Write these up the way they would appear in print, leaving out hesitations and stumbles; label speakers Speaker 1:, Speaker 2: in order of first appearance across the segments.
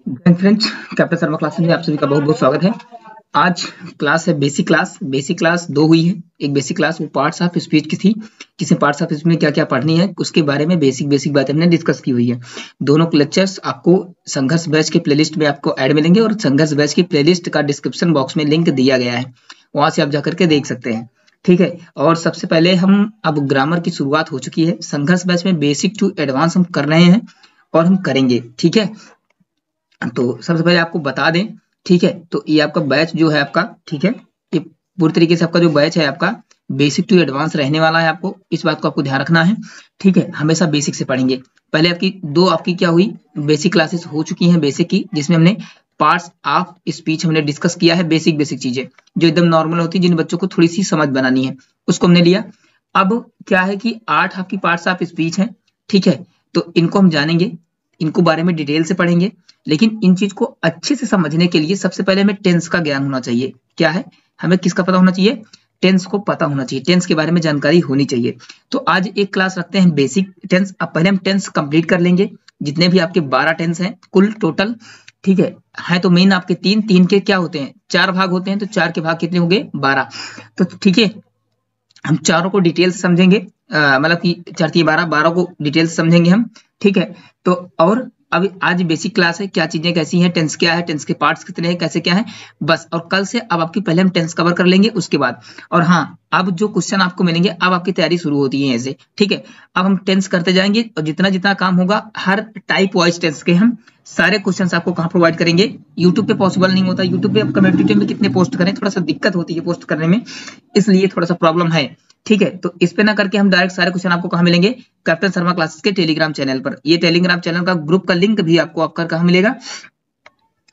Speaker 1: Friends, captain Sharma classes में आप सभी का बहुत बहुत स्वागत है। आज क्लास है बेसिक क्लास दो हुई है। एक बेसिक क्लास वो पार्ट्स ऑफ स्पीच की थी, जिसमें पार्ट्स ऑफ स्पीच में क्या क्या पढ़नी है उसके बारे में बेसिक बातें हमने डिस्कस की हुई है। दोनों लेक्चर्स आपको संघर्ष बैच के प्लेलिस्ट में आपको ऐड मिलेंगे और संघर्ष बैच की प्लेलिस्ट का डिस्क्रिप्शन बॉक्स में लिंक दिया गया है, वहां से आप जाकर के देख सकते हैं। ठीक है, और सबसे पहले हम अब ग्रामर की शुरुआत हो चुकी है। संघर्ष बैच में बेसिक टू एडवांस हम कर रहे हैं और हम करेंगे। ठीक है, तो सबसे पहले आपको बता दें, ठीक है, तो ये आपका बैच जो है आपका, ठीक है, ये पूरी तरीके से आपका जो बैच है आपका बेसिक टू एडवांस रहने वाला है। आपको इस बात को आपको ध्यान रखना है। ठीक है, हमेशा बेसिक से पढ़ेंगे। पहले आपकी क्या हुई, बेसिक क्लासेस हो चुकी हैं बेसिक की, जिसमें हमने पार्ट्स ऑफ स्पीच हमने डिस्कस किया है। बेसिक चीजें जो एकदम नॉर्मल होती है, जिन बच्चों को थोड़ी सी समझ बनानी है, उसको हमने लिया। अब क्या है कि 8 आपकी पार्ट्स ऑफ स्पीच है। ठीक है, तो इनको हम जानेंगे, इनको बारे में डिटेल से पढ़ेंगे। लेकिन इन चीज को अच्छे से समझने के लिए सबसे पहले हमें टेंस का ज्ञान होना चाहिए। क्या है, हमें किसका पता होना चाहिए? टेंस को पता होना चाहिए, टेंस के बारे में जानकारी होनी चाहिए। तो आज एक क्लास रखते हैं बेसिक टेंस। अब पहले हम टेंस कंप्लीट कर लेंगे, जितने भी आपके 12 टेंस हैं कुल टोटल। ठीक है तो मेन आपके तीन के क्या होते हैं, 4 भाग होते हैं, तो 4 के भाग कितने हो गए? 12। तो ठीक है, हम चारों को डिटेल से समझेंगे, मतलब कि 4 3 12 12 को डिटेल से समझेंगे हम। ठीक है, तो और अब आज बेसिक क्लास है, क्या चीजें कैसी हैं, टेंस क्या है, टेंस के पार्ट्स कितने हैं, कैसे क्या है, बस। और कल से अब आपकी पहले हम टेंस कवर कर लेंगे उसके बाद। और हाँ, अब जो क्वेश्चन आपको मिलेंगे, अब आपकी तैयारी शुरू होती है ऐसे। ठीक है, अब हम टेंस करते जाएंगे और जितना जितना काम होगा हर टाइप वाइज टेंस के हम सारे क्वेश्चंस आपको कहाँ प्रोवाइड करेंगे। यूट्यूब पे पॉसिबल नहीं होता, यूट्यूब पे आप कम्युनिटी में कितने पोस्ट करें, थोड़ा सा दिक्कत होती है पोस्ट करने में, इसलिए थोड़ा सा प्रॉब्लम है। ठीक है, तो इस पे ना करके हम डायरेक्ट सारे क्वेश्चन आपको कहाँ मिलेंगे? कैप्टन शर्मा क्लासेस के टेलीग्राम चैनल पर। ये टेलीग्राम चैनल का ग्रुप का लिंक भी आपको आपका कहाँ मिलेगा?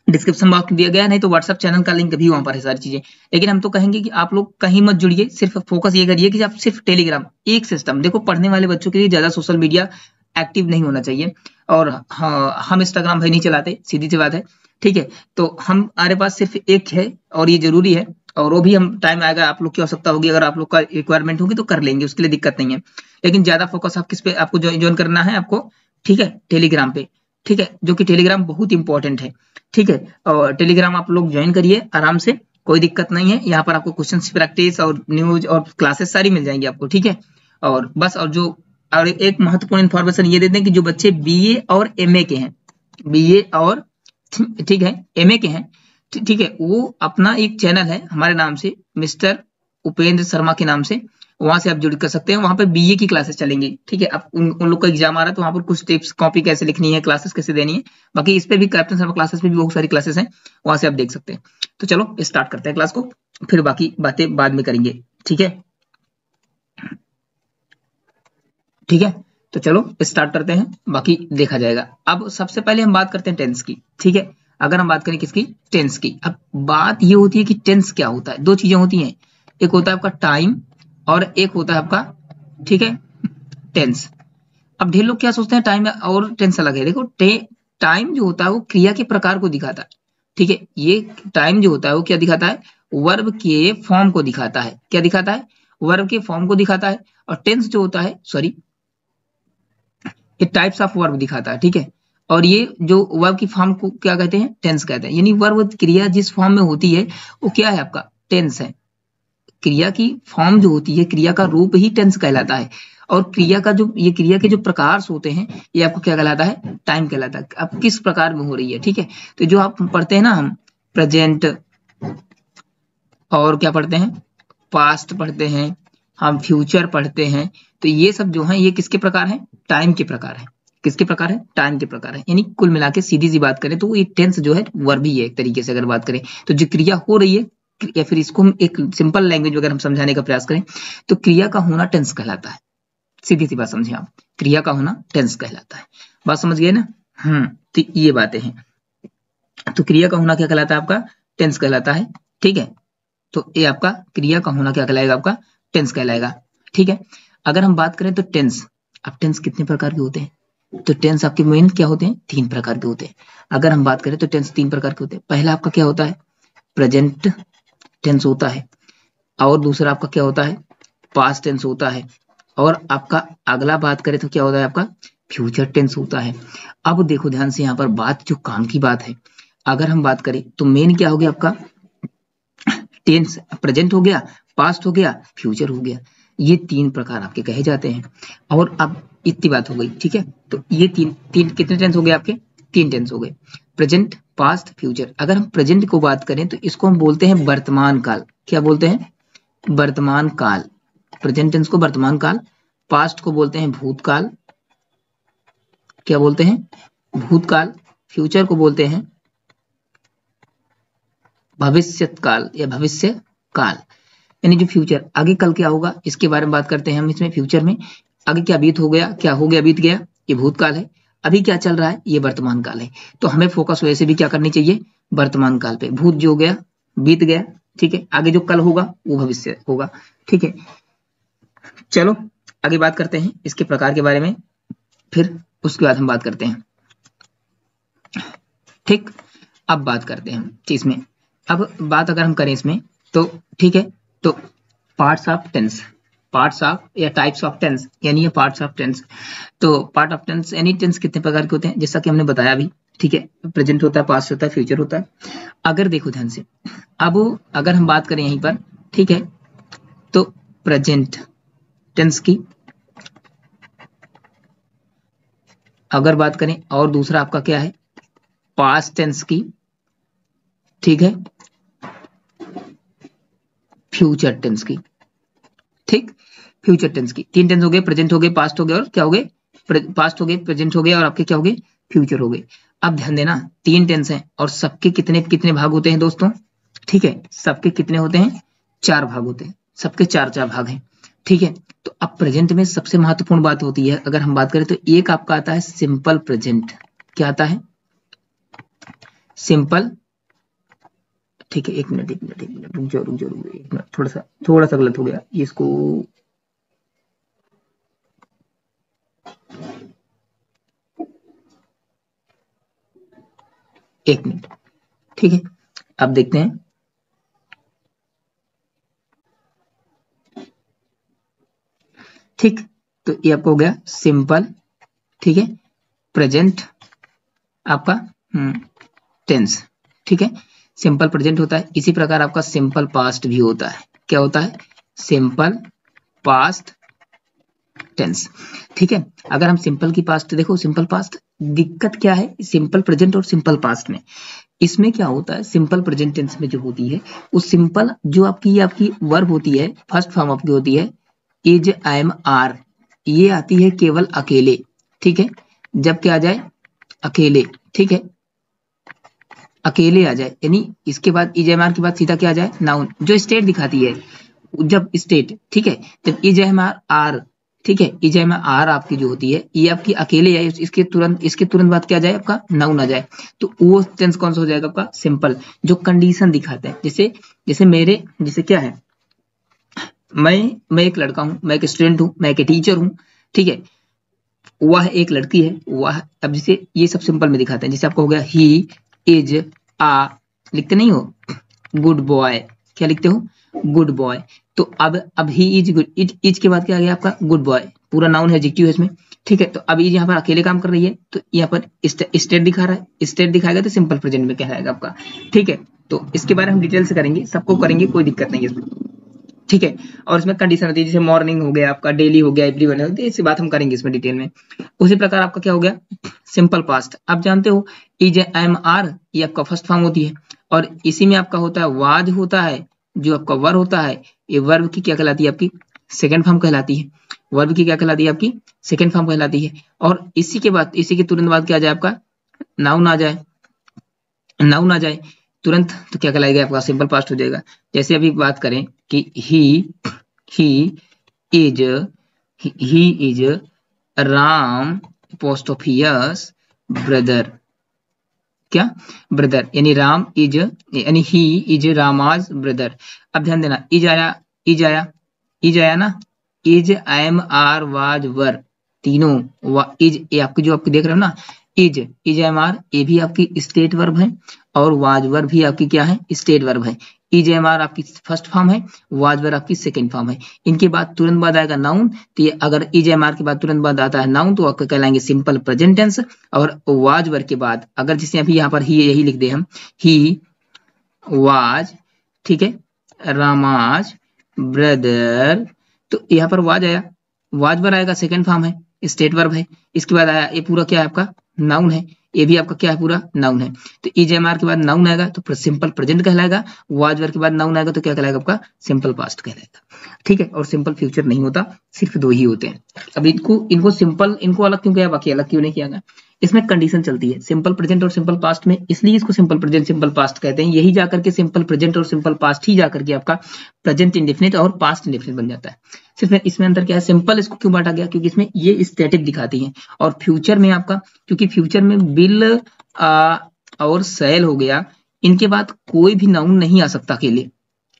Speaker 1: डिस्क्रिप्शन बॉक्स में दिया गया, नहीं तो व्हाट्सएप चैनल का लिंक भी वहां पर है, सारी चीजें। लेकिन हम तो कहेंगे कि आप लोग कहीं मत जुड़िए, सिर्फ फोकस ये करिए कि आप सिर्फ टेलीग्राम एक सिस्टम। देखो, पढ़ने वाले बच्चों के लिए ज्यादा सोशल मीडिया एक्टिव नहीं होना चाहिए। और हाँ, हम इंस्टाग्राम भाई नहीं चलाते, सीधी सी बात है। ठीक है, तो हमारे पास सिर्फ एक है और ये जरूरी है, और वो भी हम टाइम आएगा, आप लोग की आवश्यकता होगी, अगर आप लोग का रिक्वायरमेंट होगी तो कर लेंगे, उसके लिए दिक्कत नहीं है। लेकिन ज्यादा फोकस आप किस पे आपको ज्वाइन करना है आपको? ठीक है, टेलीग्राम पे। ठीक है, जो कि टेलीग्राम बहुत इंपॉर्टेंट है। ठीक है, और टेलीग्राम आप लोग ज्वाइन करिए आराम से, कोई दिक्कत नहीं है। यहाँ पर आपको क्वेश्चन प्रैक्टिस और न्यूज और क्लासेस सारी मिल जाएंगी आपको। ठीक है, और बस, और जो और एक महत्वपूर्ण इन्फॉर्मेशन ये देते हैं कि जो बच्चे बीए और एमए के हैं, बीए और ठीक है एमए के हैं, ठीक है, वो अपना एक चैनल है हमारे नाम से, मिस्टर उपेंद्र शर्मा के नाम से, वहां से आप जुड़ कर सकते हैं। वहां पे बीए की क्लासेस चलेंगी। ठीक है, अब उन लोग का एग्जाम आ रहा है, तो वहां पर कुछ टिप्स, कॉपी कैसे लिखनी है, क्लासेस कैसे देनी है, बाकी इस पे भी कैप्टन शर्मा क्लासेस पे भी बहुत सारी क्लासेस हैं, वहां से आप देख सकते हैं। तो चलो स्टार्ट करते हैं क्लास को, फिर बाकी बातें बाद में करेंगे। ठीक है, ठीक है, तो चलो स्टार्ट करते हैं, बाकी देखा जाएगा। अब सबसे पहले हम बात करते हैं टेंस की। ठीक है, अगर हम बात करें किसकी? टेंस की। अब बात ये होती है कि टेंस क्या होता है। दो चीजें होती हैं, एक होता है आपका टाइम और एक होता है आपका, ठीक है, टेंस। अब ढेर लोग क्या सोचते हैं, टाइम और टेंस अलग है। देखो, टाइम जो होता है वो क्रिया के प्रकार को दिखाता है। ठीक है, ये टाइम जो होता है वो क्या दिखाता है? वर्ब के फॉर्म को दिखाता है। क्या दिखाता है? वर्ब के फॉर्म को दिखाता है। और टेंस जो होता है, सॉरी, ये टाइप्स ऑफ वर्ब दिखाता है। ठीक है, और ये जो वर्ब की फॉर्म को क्या कहते हैं? टेंस कहते हैं। यानी वर्ब क्रिया जिस फॉर्म में होती है वो क्या है आपका? टेंस है। क्रिया की फॉर्म जो होती है, क्रिया का रूप ही टेंस कहलाता है। और क्रिया का जो ये क्रिया के जो प्रकार होते हैं, ये आपको क्या कहलाता है? टाइम कहलाता है। अब किस प्रकार में हो रही है, ठीक है, तो जो आप पढ़ते हैं ना, हम प्रेजेंट और क्या पढ़ते हैं? पास्ट पढ़ते हैं, हम फ्यूचर पढ़ते हैं, तो ये सब जो है ये किसके प्रकार है? टाइम के प्रकार है। किसके प्रकार है? टाइम के प्रकार है। यानी कुल मिला के सीधी सी बात करें तो ये टेंस जो है वर्ब ही है एक तरीके से, अगर बात करें तो जो क्रिया हो रही है, या फिर इसको हम एक सिंपल लैंग्वेज अगर हम समझाने का प्रयास करें तो क्रिया का होना टेंस कहलाता है। सीधी सी बात समझे आप, क्रिया का होना टेंस कहलाता है। बात समझ गए ना? तो ये बातें हैं। तो क्रिया का होना क्या कहलाता है आपका? टेंस कहलाता है। ठीक है, तो ये आपका क्रिया का होना क्या कहलाएगा? आपका टेंस कहलाएगा। ठीक है, अगर हम बात करें तो टेंस, अब टेंस कितने प्रकार के होते हैं? तो टेंस आपके मेन क्या होते हैं? 3 प्रकार के होते हैं। अगर हम बात करें तो टेंस 3 प्रकार के होते हैं। पहला आपका क्या होता है? प्रेजेंट टेंस होता है। और दूसरा आपका क्या होता है? पास्ट टेंस होता है। और आपका अगला बात करें तो क्या होता है? आपका फ्यूचर टेंस होता है। अब देखो ध्यान से, यहाँ पर बात जो काम की बात है, अगर हम बात करें तो मेन क्या हो गया आपका, टेंस प्रेजेंट हो गया, पास्ट हो गया, फ्यूचर हो गया। ये तीन प्रकार आपके कहे जाते हैं। और अब इतनी बात हो गई, ठीक है। तो ये तीन तीन कितने टेंस हो गए आपके, तीन टेंस हो गए, प्रेजेंट, पास्ट, फ्यूचर। अगर हम प्रेजेंट को बात करें तो इसको हम बोलते हैं वर्तमान काल। क्या बोलते हैं, वर्तमान काल। प्रेजेंट टेंस को वर्तमान काल, पास्ट को बोलते हैं भूतकाल, क्या बोलते हैं, भूतकाल। फ्यूचर को बोलते हैं भविष्यत काल या भविष्य काल, यानी जो फ्यूचर, आगे कल क्या होगा इसके बारे में बात करते हैं हम इसमें फ्यूचर में। आगे क्या बीत हो गया, क्या हो गया, बीत गया, ये भूतकाल है। अभी क्या चल रहा है, ये वर्तमान काल है। तो हमें फोकस वैसे भी क्या करनी चाहिए, वर्तमान काल पे। भूत जो हो गया बीत गया, ठीक है। आगे जो कल होगा वो भविष्य होगा, ठीक है। चलो आगे बात करते हैं इसके प्रकार के बारे में, फिर उसके बाद हम बात करते हैं, ठीक। अब बात करते हैं इसमें, अब बात अगर हम करें इसमें तो ठीक है। तो parts of tense, parts of या टाइप्स ऑफ टेंस, यानी ये पार्ट्स ऑफ टेंस। तो पार्ट ऑफ टेंस यानी टेंस कितने प्रकार के होते हैं, जैसा कि हमने बताया अभी, ठीक है। प्रेजेंट होता है, पास्ट होता है, फ्यूचर होता है। अगर देखो ध्यान से, अब अगर हम बात करें यहीं पर, ठीक है, तो प्रेजेंट टेंस की अगर बात करें, और दूसरा आपका क्या है, पास्ट टेंस की, ठीक है, फ्यूचर टेंस की, ठीक। फ्यूचर टेंस की तीन टेंस हो गए, प्रेजेंट हो गए, पास्ट हो गए, और क्या हो गए, पास्ट हो गए, प्रेजेंट हो गए, और आपके क्या हो गए, फ्यूचर हो गए। अब ध्यान देना, तीन टेंस हैं और सबके कितने कितने भाग होते हैं दोस्तों, ठीक है। सबके कितने होते हैं, चार भाग होते हैं, सबके चार चार भाग हैं, ठीक है। तो अब प्रेजेंट में सबसे महत्वपूर्ण बात होती है, अगर हम बात करें तो एक आपका आता है सिंपल प्रेजेंट। क्या आता है, सिंपल, ठीक है। एक मिनट रुक जाओ एक मिनट, थोड़ा सा गलत हो गया इसको, एक मिनट, ठीक है। अब देखते हैं, ठीक। तो ये आपको हो गया सिंपल, ठीक है, प्रेजेंट आपका टेंस, ठीक है। सिंपल प्रेजेंट होता है, इसी प्रकार आपका सिंपल पास्ट भी होता है। क्या होता है, सिंपल पास्ट टेंस, ठीक है। अगर हम सिंपल की पास्ट देखो, सिंपल पास्ट, दिक्कत क्या है सिंपल प्रेजेंट और सिंपल पास्ट में, इसमें क्या होता है, सिंपल प्रेजेंट टेंस में जो होती है, उस सिंपल जो आपकी वर्ब होती है, फर्स्ट फॉर्म आपकी होती है इज, आई एम, आर, ये आती है केवल अकेले, ठीक है। जब क्या आ जाए, अकेले, ठीक है, अकेले आ जाए, यानी इसके बाद इज एम आर के बाद सीधा क्या आ जाए, नाउन, जो स्टेट दिखाती है, जब स्टेट, ठीक है, जब इज एम आर, ठीक है, इज एम आर आपकी जो होती है, ये आपकी अकेले है, इसके तुरंत बाद क्या आ जाए, आपका नाउन आ जाए, तो वो टेंस कौन सा हो जाएगा, आपका सिंपल, जो कंडीशन दिखाता है। जैसे क्या है, मैं एक लड़का हूं, मैं एक स्टूडेंट हूं, मैं एक टीचर हूं, ठीक है। वह एक लड़की है, वह, अब जैसे ये सब सिंपल में दिखाते हैं, जैसे आपको हो गया ही इज आ, लिखते नहीं हो, गुड बॉय, क्या लिखते हो, गुड बॉय। तो अब ही इज गुड, इज के बाद क्या आ गया आपका, गुड बॉय, पूरा नाउन है, एडजेक्टिव है इसमें, ठीक है। तो अब इज यहाँ पर अकेले काम कर रही है, तो यहाँ पर स्टेट दिखा रहा है, स्टेट दिखाएगा तो सिंपल प्रेजेंट में क्या आएगा आपका, ठीक है। तो इसके बारे में हम डिटेल से करेंगे, सबको करेंगे, कोई दिक्कत नहीं है इसमें, ठीक है। और इसमें कंडीशन होती है, जैसे मॉर्निंग हो गया आपका, डेली हो गया, एवरीवन हो गया, इसी बात हम करेंगे इसमें डिटेल में। उसी प्रकार आपका क्या हो गया, सिंपल पास्ट, आप जानते हो इज, आई एम, आर, ये आपका फर्स्ट फॉर्म होती है, और इसी में आपका होता है वाज होता है, जो आपका वर्ब होता है, ये वर्ब की क्या कहलाती है, आपकी सेकंड फॉर्म कहलाती है, वर्ब की क्या कहलाती है, आपकी सेकंड फॉर्म कहलाती है। और इसी के तुरंत बाद क्या आ जाए, आपका नाउन आ जाए, नाउन आ जाए तुरंत, तो क्या कहलाएगा, आपका सिंपल पास्ट हो जाएगा। जैसे अभी बात करें कि ही इज राम पोस्टोफियस ब्रदर, क्या, ब्रदर, यानी राम इज, यानी ही इज रामाज ब्रदर। अब ध्यान देना, इज आया ना, is, I am, are, was, were, तीनों इज, ये आपकी जो आपकी देख रहे हो ना, इज आई एम, आर, ये भी आपकी स्टेट वर्ब है, और वाज वर्ब भी आपकी क्या है, स्टेट वर्ब है। EJMR आपकी फर्स्ट फॉर्म है, वाज वर आपकी सेकंड फॉर्म है। इनके बाद तुरंत बाद आएगा नाउन, तो ये अगर EJMR के बाद तुरंत बाद आता है नाउन तो आपको कहलाएंगे सिंपल प्रेजेंट टेंस। और वाज वर के बाद अगर जैसे अभी यहाँ पर ही यही लिख दे हम, ही वाज, ठीक है, रामाज ब्रदर, तो यहाँ पर वाज आया, वाज वर आएगा, सेकंड फॉर्म है, स्टेट वर्ब है। इसके बाद आया ये पूरा क्या है आपका नाउन है, ये भी आपका क्या है पूरा नाउन है। तो EJMR के बाद नाउन आएगा तो सिंपल प्रेजेंट कहलाएगा, वाज वर के बाद नाउन आएगा तो क्या कहलाएगा आपका सिंपल पास्ट कहलाएगा, ठीक है। और सिंपल फ्यूचर नहीं होता, सिर्फ दो ही होते हैं। अब इनको सिंपल, इनको अलग क्यों किया, बाकी अलग क्यों नहीं किया गया, इसमें कंडीशन चलती है सिंपल प्रेजेंट और सिंपल पास्ट में, इसलिए इसको सिंपल प्रेजेंट सिंपल पास्ट कहते हैं। यही जाकर के सिंपल प्रेजेंट और सिंपल पास्ट ही जाकर के आपका प्रेजेंट इंडेफिनिट और पास्ट इंडेफिनिट बन जाता है। सिर्फ इसमें अंतर क्या है, सिंपल इसको क्यों बांटा गया, क्योंकि इसमें ये स्टैटिक दिखाती है, और फ्यूचर में आपका, क्योंकि फ्यूचर में विल और शैल हो गया, इनके बाद कोई भी नाउन नहीं आ सकता अकेले,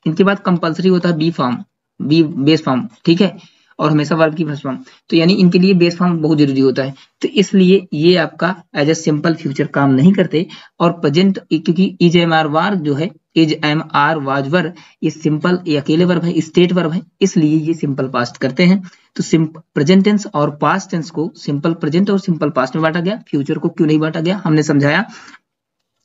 Speaker 1: इनके बाद कंपलसरी होता है be form, be base form, ठीक है, और हमेशा वर्ब की फर्स्ट फॉर्म, तो यानी इनके लिए बेस फॉर्म बहुत जरूरी होता है। तो इसलिए ये आपका एज ए सिंपल फ्यूचर काम नहीं करते। और प्रेजेंट, क्योंकि EJMR वार जो है, EJMR वाज वर, ये सिंपल, ये अकेले वर्ब है, स्टेट वर्ब है, इसलिए ये सिंपल पास्ट करते हैं। तो प्रेजेंट टेंस और पास्ट टेंस को सिंपल प्रेजेंट और सिंपल पास्ट में बांटा गया। फ्यूचर को क्यों नहीं बांटा गया हमने समझाया,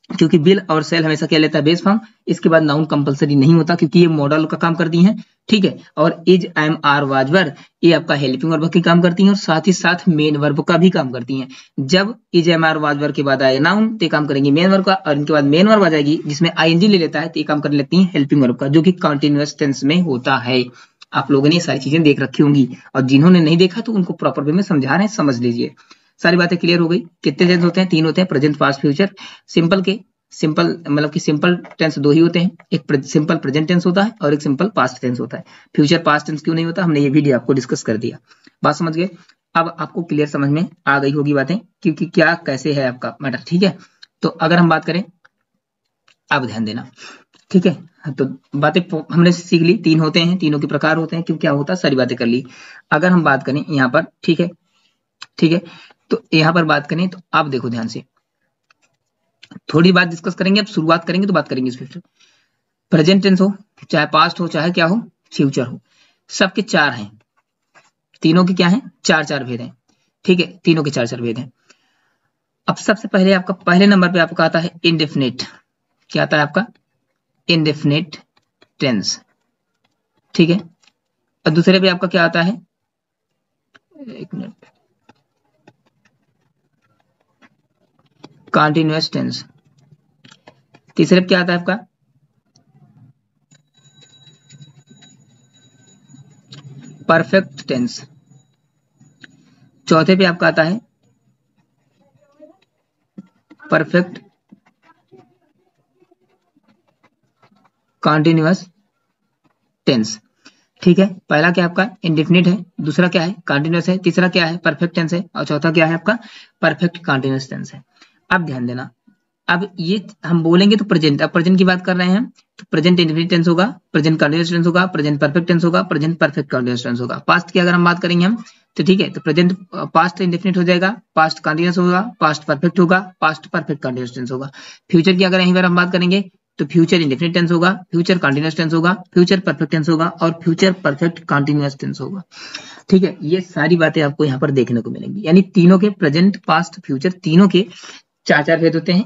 Speaker 1: क्योंकि विल और सेल हमेशा क्या लेता है बेस फॉर्म, इसके बाद नाउन कंपलसरी नहीं होता, क्योंकि ये मॉडल का काम करती हैं, ठीक है। और EJMR वाज वर ये आपका हेल्पिंग वर्ब की काम करती हैं, और साथ ही साथ मेन वर्ब का भी काम करती हैं। जब EJMR वाज वर के बाद आए नाउन तो ये काम करेंगे मेन वर्ब का, और इनके बाद मेन वर्ब आ जाएगी जिसमें ING ले लेता है, तो ये काम कर लेती हैं हेल्पिंग वर्ब का, जो कि कंटीन्यूअस टेंस में होता है। आप लोगों ने ये सारी चीजें देख रखी होंगी, और जिन्होंने नहीं देखा तो उनको प्रॉपर वे में समझा रहे हैं, समझ लीजिए। सारी बातें क्लियर हो गई। कितने टेंस होते हैं, 3 होते हैं, प्रेजेंट पास्ट फ्यूचर। सिंपल के सिंपल मतलब कि सिंपल टेंस 2 ही होते हैं, एक सिंपल प्रेजेंट टेंस होता है और एक सिंपल पास्ट टेंस होता है। फ्यूचर पास्ट टेंस क्यों नहीं होता, हमने ये वीडियो आपको डिस्कस कर दिया, बात समझ गए। अब आपको क्लियर समझ में आ गई होगी बातें, क्योंकि क्या कैसे है आपका मैटर, ठीक है। तो अगर हम बात करें, अब ध्यान देना, ठीक है, तो बातें हमने सीख ली, 3 होते हैं, तीनों के प्रकार होते हैं, क्यों क्या होता है, सारी बातें कर ली। अगर हम बात करें यहाँ पर, ठीक है, ठीक है, तो यहाँ पर बात करें तो आप देखो ध्यान से, थोड़ी बात डिस्कस करेंगे। अब शुरुआत करेंगे तो बात करेंगे इस फ्यूचर प्रेजेंट टेंस हो, चाहे पास्ट हो, चाहे क्या हो, फ्यूचर हो, सबके 4 हैं, तीनों के क्या हैं, 4 भेद हैं, ठीक है, तीनों के 4 भेद हैं। अब सबसे पहले आपका पहले नंबर पे आपका आता है इंडेफिनिट, क्या आता है आपका इंडेफिनिट टेंस, ठीक है। और दूसरे पे आपका क्या आता है, एक मिनट, कंटीन्यूअस टेंस। तीसरे पे क्या आता है आपका परफेक्ट टेंस। चौथे पे आपका आता है परफेक्ट कंटीन्यूअस टेंस, ठीक है। पहला क्या आपका इंडेफिनिट है, दूसरा क्या है कंटीन्यूअस है, तीसरा क्या है परफेक्ट टेंस है, और चौथा क्या है आपका परफेक्ट कंटीन्यूअस टेंस है। अब ध्यान देना, अब ये हम बोलेंगे तो प्रेजेंट, अब प्रेजेंट की बात कर रहे हैं तो प्रेजेंट इंडेफिनिट टेंस होगा, प्रेजेंट कंटीन्यूअस टेंस होगा, प्रेजेंट परफेक्ट टेंस होगा, प्रेजेंट परफेक्ट कंटीन्यूअस टेंस होगा। पास्ट की अगर हम बात करेंगे हम तो ठीक है, तो प्रेजेंट पास्ट इंडेफिनिट हो जाएगा, पास्ट कंटीन्यूअस होगा, पास्ट परफेक्ट होगा, पास्ट परफेक्ट कंटीन्यूअस टेंस होगा। फ्यूचर की अगर यहीं पर हम बात करेंगे तो फ्यूचर इंडेफिनिट टेंस होगा, फ्यूचर कंटीन्यूअस टेंस होगा, फ्यूचर परफेक्ट टेंस होगा, और फ्यूचर परफेक्ट कंटीन्यूअस टेंस होगा, ठीक है। ये सारी बातें आपको यहाँ पर देखने को मिलेंगी, यानी तीनों के प्रेजेंट पास्ट फ्यूचर तीनों के 4 भेद होते हैं,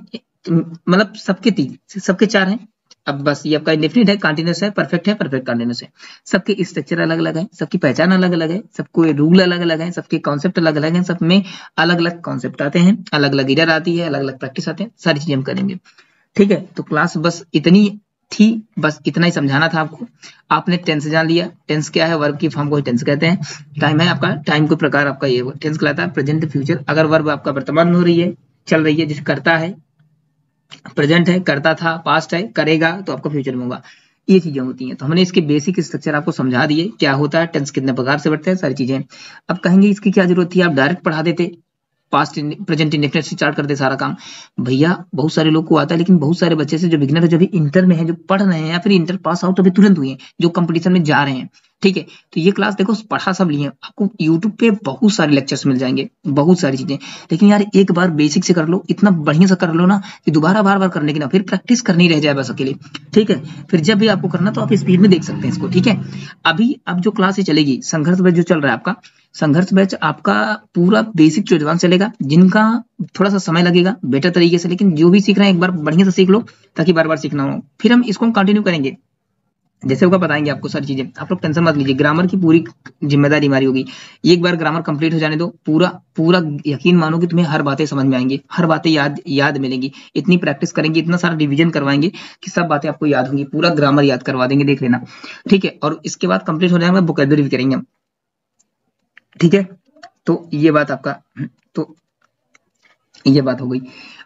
Speaker 1: मतलब सबके 4 हैं। अब बस ये आपका इंडेफिनिट है, कंटीन्यूअस है, परफेक्ट कंटीन्यूअस है, सबके स्ट्रक्चर अलग अलग है, सबकी पहचान अलग अलग है, सबको रूल अलग अलग है, सबके कॉन्सेप्ट अलग अलग है, सब में अलग अलग कॉन्सेप्ट आते हैं, अलग अलग एरर आती है, अलग अलग प्रैक्टिस आते हैं, सारी चीजें हम करेंगे, ठीक है। तो क्लास बस इतनी थी, बस इतना ही समझाना था आपको। आपने टेंस जान लिया, टेंस क्या है, वर्ब की फॉर्म को टेंस कहते हैं। टाइम है आपका, टाइम के प्रकार आपका ये टेंस कहलाता है, प्रेजेंट फ्यूचर। अगर वर्ब आपका वर्तमान में हो रही है, चल रही है, जिसे करता है, प्रेजेंट है, करता था, पास्ट है, करेगा, तो आपका फ्यूचर में होगा, ये चीजें होती हैं। तो हमने इसके बेसिक स्ट्रक्चर आपको समझा दिए, क्या होता है टेंस, कितने प्रकार से बढ़ते हैं, सारी चीजें। अब कहेंगे इसकी क्या जरूरत थी, आप डायरेक्ट पढ़ा देते, पास्ट प्रेजेंट इंडेफिनिट से स्टार्ट कर दे सारा काम। भैया बहुत सारे लोग को आता है, लेकिन बहुत सारे बच्चे से जो बिगिनर है, जो भी इंटर में है, जो पढ़ रहे हैं, या फिर इंटर पास आउट अभी तुरंत हुए हैं, जो कंपटीशन में जा रहे हैं, ठीक है। तो ये क्लास देखो पढ़ा सब लिए, आपको यूट्यूब पे बहुत सारे लेक्चर्स मिल जाएंगे, बहुत सारी चीजें, लेकिन यार एक बार बेसिक से कर लो, इतना बढ़िया से कर लो ना कि दोबारा बार बार करने की ना, फिर प्रैक्टिस करनी रह जाए बस अकेले। ठीक है, फिर जब भी आपको करना तो आप स्पीड में देख सकते हैं इसको। ठीक है, अभी अब जो क्लास चलेगी संघर्ष बैच जो चल रहा है आपका, संघर्ष बैच आपका पूरा बेसिक टू एडवांस चलेगा, जिनका थोड़ा सा समय लगेगा बेटर तरीके से, लेकिन जो भी सीख रहे हैं एक बार बढ़िया से सीख लो ताकि बार बार सीखना हो। फिर हम इसको कंटिन्यू करेंगे, जैसे होगा बताएंगे आपको सारी चीजें, आप लोग टेंशन मत लीजिए, ग्रामर की पूरी जिम्मेदारी हमारी होगी। एक बार ग्रामर कंप्लीट हो जाने दो, पूरा पूरा यकीन मानो कि तुम्हें हर बातें समझ में आएंगी, हर बातें याद याद मिलेंगी, इतनी प्रैक्टिस करेंगे, इतना सारा रिवीजन करवाएंगे कि सब बातें आपको याद होंगी, पूरा ग्रामर याद करवा देंगे, देख लेना। ठीक है, और इसके बाद कंप्लीट हो जाएगा वोकैबुलरी भी करेंगे हम। ठीक है, तो ये बात आपका, तो ये बात हो गई,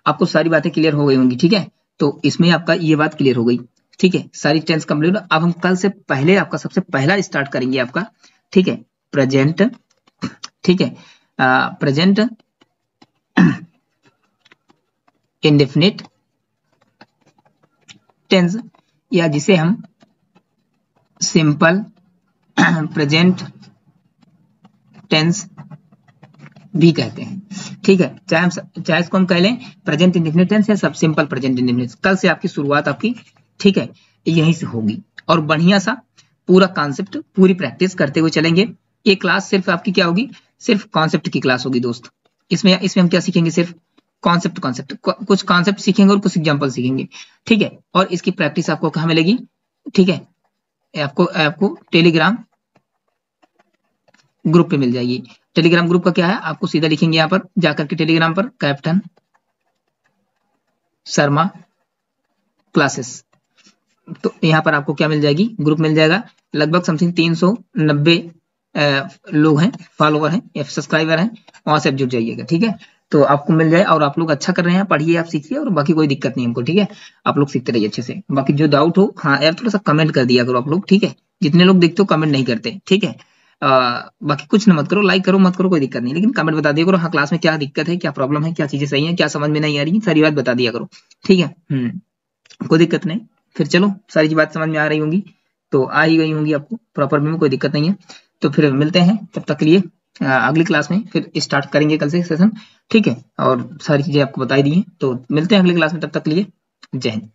Speaker 1: आपको सारी बातें क्लियर हो गई होंगी। ठीक है, तो इसमें आपका ये बात क्लियर हो गई। ठीक है, सारी टेंस कंप्लीट। अब हम कल से पहले आपका सबसे पहला स्टार्ट करेंगे आपका, ठीक है, प्रेजेंट। ठीक है, प्रेजेंट इंडेफिनिट टेंस, या जिसे हम सिंपल प्रेजेंट टेंस भी कहते हैं। ठीक है, चाहे इसको हम कह लें प्रेजेंट इंडेफिनिट टेंस या सब सिंपल प्रेजेंट इंडेफिनिट। कल से आपकी शुरुआत आपकी, ठीक है, यहीं से होगी, और बढ़िया सा पूरा कॉन्सेप्ट पूरी प्रैक्टिस करते हुए चलेंगे। ये क्लास सिर्फ आपकी क्या होगी, सिर्फ कॉन्सेप्ट की क्लास होगी दोस्त। इसमें इसमें हम क्या सीखेंगे, सिर्फ कॉन्सेप्ट कुछ कॉन्सेप्ट सीखेंगे और कुछ एग्जाम्पल सीखेंगे। ठीक है, और इसकी प्रैक्टिस आपको कहाँ मिलेगी, ठीक है, आपको आपको टेलीग्राम ग्रुप पे मिल जाएगी। टेलीग्राम ग्रुप का क्या है, आपको सीधा लिखेंगे यहाँ पर जाकर के टेलीग्राम पर, कैप्टन शर्मा क्लासेस, तो यहाँ पर आपको क्या मिल जाएगी, ग्रुप मिल जाएगा। लगभग समथिंग 390 लोग हैं, फॉलोवर हैं या सब्सक्राइबर हैं, वहां से आप जुड़ जाइएगा। ठीक है, तो आपको मिल जाए, और आप लोग अच्छा कर रहे हैं, पढ़िए, आप सीखिए, और बाकी कोई दिक्कत नहीं हमको। ठीक है, आप लोग सीखते रहिए अच्छे से, बाकी जो डाउट हो, हाँ यार थोड़ा सा कमेंट कर दिया करो आप लोग। ठीक है, जितने लोग देखते हो कमेंट नहीं करते। ठीक है, बाकी कुछ न मत करो, लाइक करो मत करो कोई दिक्कत नहीं, लेकिन कमेंट बता दिया करो, हाँ क्लास में क्या दिक्कत है, क्या प्रॉब्लम है, क्या चीजें सही है, क्या समझ में नहीं आ रही, सारी बात बता दिया करो। ठीक है, कोई दिक्कत नहीं। फिर चलो, सारी बात समझ में आ रही होंगी, तो आ ही गई होंगी आपको प्रॉपर में, कोई दिक्कत नहीं है। तो फिर मिलते हैं, तब तक के लिए अगली क्लास में फिर स्टार्ट करेंगे कल से सेशन। ठीक है, और सारी चीजें आपको बताई दी हैं, तो मिलते हैं अगली क्लास में, तब तक के लिए जय हिंद।